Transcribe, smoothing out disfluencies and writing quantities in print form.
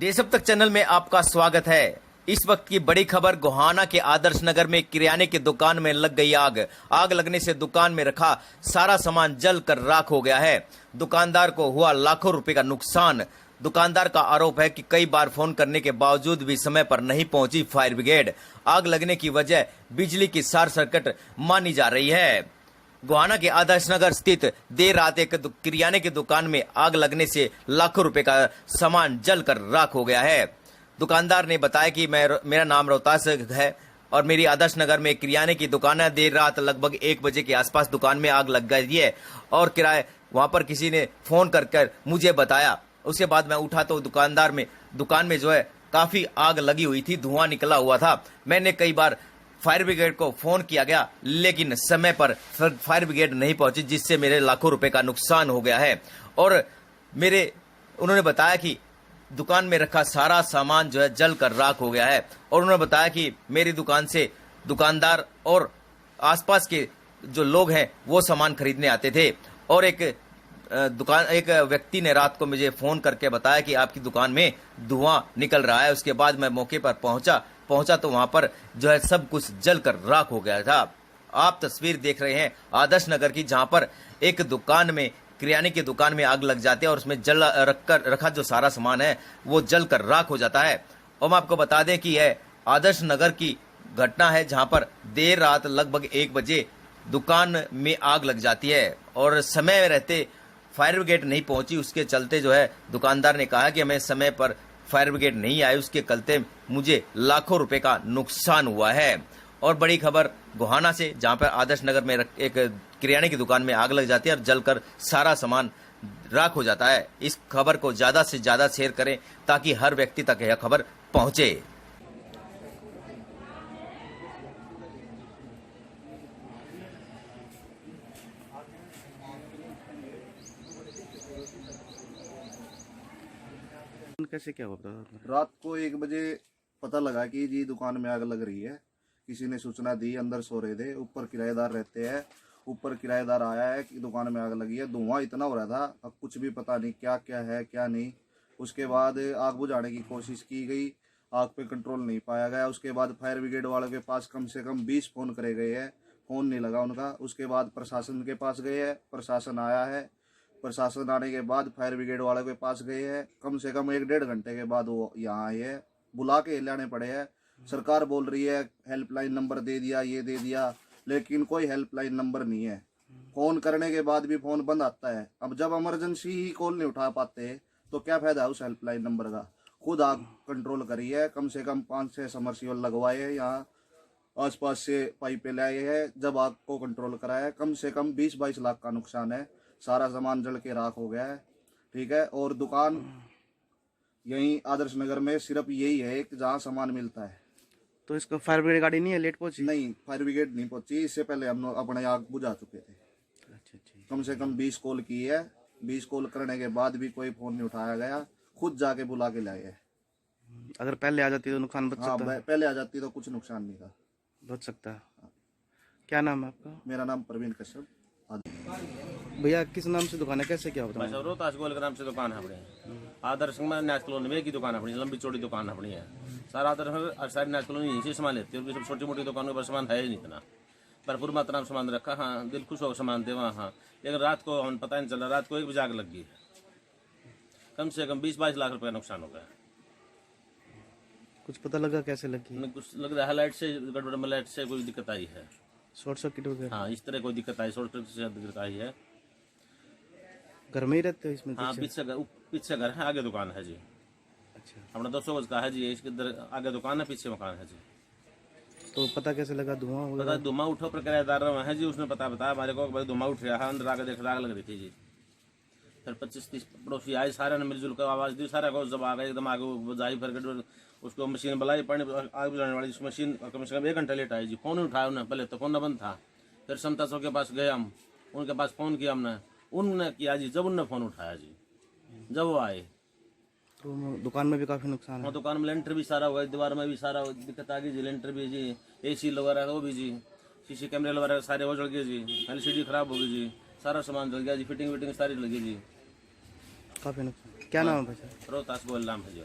देश अब तक चैनल में आपका स्वागत है। इस वक्त की बड़ी खबर गोहाना के आदर्श नगर में किराने की दुकान में लग गई आग। आग लगने से दुकान में रखा सारा सामान जलकर राख हो गया है। दुकानदार को हुआ लाखों रुपए का नुकसान। दुकानदार का आरोप है कि कई बार फोन करने के बावजूद भी समय पर नहीं पहुंची फायर ब्रिगेड। आग लगने की वजह बिजली की शॉर्ट सर्किट मानी जा रही है। गोहाना के आदर्श नगर स्थित देर रात एक किराने की दुकान में आग लगने से लाखों रुपए का सामान जलकर राख हो गया है। दुकानदार ने बताया कि मेरा नाम रोहतास है और मेरी आदर्श नगर में किराने की दुकान है। देर रात लगभग 1 बजे के आसपास दुकान में आग लग गई है और किराए वहां पर किसी ने फोन कर मुझे बताया। उसके बाद मैं उठा तो दुकान में जो है काफी आग लगी हुई थी, धुआं निकला हुआ था। मैंने कई बार फायर ब्रिगेड को फोन किया गया लेकिन समय पर फायर ब्रिगेड नहीं पहुंची, जिससे मेरे लाखों रुपए का नुकसान हो गया है। और उन्होंने बताया कि दुकान में रखा सारा सामान जो है जल कर राख हो गया है। और उन्होंने बताया कि मेरी दुकान से दुकानदार और आसपास के जो लोग हैं वो सामान खरीदने आते थे। और एक व्यक्ति ने रात को मुझे फोन करके बताया कि आपकी दुकान में धुआं निकल रहा है। उसके बाद मैं मौके पर पहुंचा तो वहां पर जो है सब कुछ जलकर राख हो गया था। आप तस्वीर देख रहे हैं आदर्श नगर की, जहां पर एक दुकान में किराने की दुकान में आग लग जाती है और उसमें रखा जो सारा सामान है वो जलकर राख हो जाता है। और मैं आपको बता दें कि यह आदर्श नगर की घटना है, जहां पर देर रात लगभग 1 बजे दुकान में आग लग जाती है और समय रहते फायर ब्रिगेड नहीं पहुंची। उसके चलते जो है दुकानदार ने कहा कि हमें समय पर फायर ब्रिगेड नहीं आई, उसके चलते मुझे लाखों रुपए का नुकसान हुआ है। और बड़ी खबर गोहाना से, जहां पर आदर्श नगर में एक किराने की दुकान में आग लग जाती है और जलकर सारा सामान राख हो जाता है। इस खबर को ज्यादा से ज्यादा शेयर करें ताकि हर व्यक्ति तक यह खबर पहुंचे। कैसे क्या हुआ? रात को 1 बजे पता लगा कि जी दुकान में आग लग रही है। किसी ने सूचना दी, अंदर सो रहे थे, ऊपर किराएदार रहते हैं। ऊपर किराएदार आया है कि दुकान में आग लगी है। धुआं इतना हो रहा था, अब कुछ भी पता नहीं क्या क्या है क्या नहीं। उसके बाद आग बुझाने की कोशिश की गई, आग पे कंट्रोल नहीं पाया गया। उसके बाद फायर ब्रिगेड वालों के पास कम से कम 20 फोन करे गए हैं, फोन नहीं लगा उनका। उसके बाद प्रशासन के पास गए हैं, प्रशासन आया है। प्रशासन आने के बाद फायर ब्रिगेड वालों के पास गए हैं। कम से कम 1-1.5 घंटे के बाद वो यहाँ आए हैं, बुला के लाने पड़े हैं। सरकार बोल रही है हेल्पलाइन नंबर दे दिया, ये दे दिया, लेकिन कोई हेल्पलाइन नंबर नहीं है। फोन करने के बाद भी फोन बंद आता है। अब जब इमरजेंसी ही कॉल नहीं उठा पाते तो क्या फायदा है उस हेल्पलाइन नंबर का। खुद आग कंट्रोल करी है, कम से कम 5-6 समरसीबल लगवाए हैं, यहाँ आसपास से पाइपें लाए हैं, जब आग को कंट्रोल करा है। कम से कम 20-22 लाख का नुकसान है, सारा सामान जल के राख हो गया है। ठीक है। और दुकान यहीं आदर्श नगर में सिर्फ यही है कि जहाँ सामान मिलता है। तो इसको फायर ब्रिगेड गाड़ी नहीं है, लेट पहुंची? नहीं, फायर ब्रिगेड नहीं पहुंची। इससे पहले हम अपने आग बुझा चुके थे। अच्छा। कम से कम 20 कॉल की है, 20 कॉल करने के बाद भी कोई फोन नहीं उठाया गया। खुद जाके बुला के लाए है। अगर पहले आ जाती तो नुकसान बच सकता? पहले आ जाती तो कुछ नुकसान नहीं था, बच सकता है। क्या नाम है आपका? मेरा नाम प्रवीण कश्यप। भैया किस नाम से दुकान है, कैसे क्या होता है? रोहतास गोल के नाम से दुकान है अपनी। आदर्श में न्यास कॉलोनी में की दुकान अपनी, लंबी चौड़ी दुकान अपनी है। सारा आदर्श सारी न्यास कॉलोनी यहीं से सामान लेती है। सब छोटी मोटी दुकानों पर सामान है ही नहीं इतना, भरपूर मात्रा में सामान रखा। हाँ, दिल खुश हो सामान दे वहाँ। हाँ, लेकिन रात को हम पता नहीं चला, रात को 1 बजे आग लग गई है। कम से कम 20-22 लाख रुपए का नुकसान हो गया। कुछ पता लगा कैसे लगी? कुछ लग रहा है लाइट से गड़बड़ में, लाइट से कोई दिक्कत आई है, शॉर्ट सर्किट वगैरह? हाँ, इस तरह कोई दिक्कत आई, शॉर्ट सर्किट से दिक्कत आई है। घर में ही रहते हो इसमें? हाँ, पीछे घर है, आगे दुकान है जी। अच्छा। अपना 200 गज का है जी, इसके आगे दुकान है, पीछे मकान है जी। तो पता कैसे लगा धुआं पता वगैरह? धुआं उठो पर किराएदार है जी, उसने बताया हमारे को भाई धुआं उठ रहा है। अंदर आगे देख आग लग रही थी जी। फिर 25-30 पड़ोसी आए, सारे ने मिलजुल कर आवाज़ दी। सारा को जब आ गए एकदम आगे बुझाई, फिर उसको मशीन बुलाई, पानी आग बुझाने वाली मशीन। कम से कम 1 घंटा लेट आई जी। फोन उठाया उन्हें, पहले तो फोन बंद था। फिर समता चौक के पास गए हम, उनके पास फोन किया हमने, उन्होंने किया जी। जब उनने फोन उठाया जी, जब वो आए तो दुकान में भी काफी नुकसान है? हाँ, दुकान में लेंटर भी सारा हुआ, दीवार में भी सारा दिक्कत आ गई जी। लेंटर भी जी, AC लगा वो भी जी, CC कैमरे लगा सारे वो जल गए जी। LCD खराब हो गई जी, सारा सामान जल गया जी। फिटिंग सारी जल गई जी। काफी नुकसान। क्या नाम है भाई? रोहतास गोल नाम है जी।